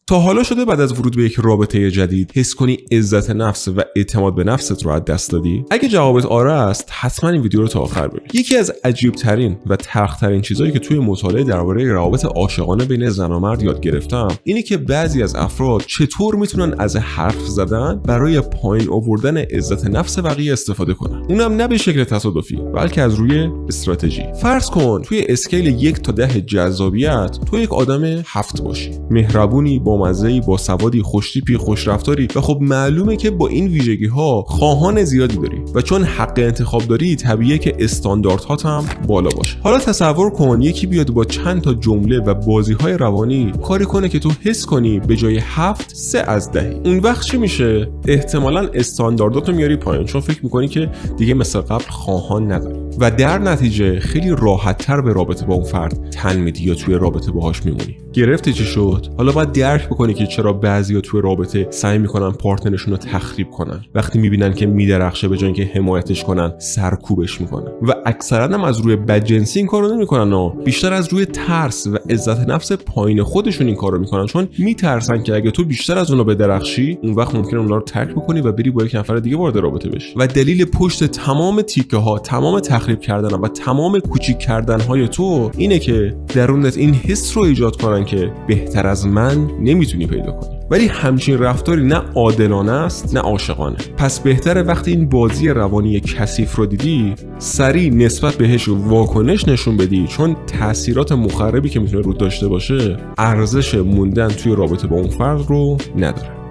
تا حالا شده بعد از ورود به یک رابطه جدید حس کنی عزت نفس و اعتماد به نفست رو از دست دادی؟ اگه جوابت آره است، حتما این ویدیو رو تا آخر ببین. یکی از عجیب ترین و تلخ ترین چیزایی که توی مطالعه درباره روابط عاشقانه بین زن و مرد یاد گرفتم، اینه که بعضی از افراد چطور میتونن از حرف زدن برای پایین آوردن عزت نفس بقیه استفاده کنن. اونم نه به شکل تصادفی، بلکه از روی استراتژی. فرض کن توی اسکیل 1 تا 10 جذابیت تو یک آدم 7 باشی. مهربونی، بامزه‌ای، باسوادی، خوش‌تیپی، خوشرفتاری و خب معلومه که با این ویژگی‌ها خواهان زیادی داری و چون حق انتخاب داری طبیعیه که استانداردهات هم بالا باشه. حالا تصور کن یکی بیاد با چند تا جمله و بازی‌های روانی کاری کنه که تو حس کنی به جای 7 3 از 10. اون وقت چی میشه؟ احتمالاً استاندارداتو میاری پایین، چون فکر می‌کنی که دیگه مثل قبل خواهان نداری و در نتیجه خیلی راحت‌تر به رابطه با اون فرد تن میدی یا توی رابطه باهاش میمونی. گرفتی چی شد؟ حالا باید درک بکنی که چرا بعضیا توی رابطه سعی میکنن پارتنرشون رو تخریب کنن. وقتی میبینن که میدرخشه به جای اینکه حمایتش کنن سرکوبش میکنن و اکثرا هم از روی بدجنسی این کارو نمیکنن، بیشتر از روی ترس و عزت نفس پایین خودشون این کارو میکنن، چون میترسن که اگه تو بیشتر از اونو بدرخشی اون وقت ممکنه اونها رو ترک بکنی و بری با یک نفر دیگه وارد رابطه بشی. و دلیل پشت تمام تیکه ها، تمام تخریب کردن و تمام کوچیک کردن های تو اینه که درونت این حس رو ایجاد کنن که بهتر از من نمیتونی پیدا کنی. ولی همچین رفتاری نه عادلانه است نه عاشقانه. پس بهتره وقتی این بازی روانی کثیف رو دیدی سریع نسبت بهش واکنش نشون بدی، چون تأثیرات مخربی که میتونه رود داشته باشه ارزش موندن توی رابطه با اون فرد رو نداره.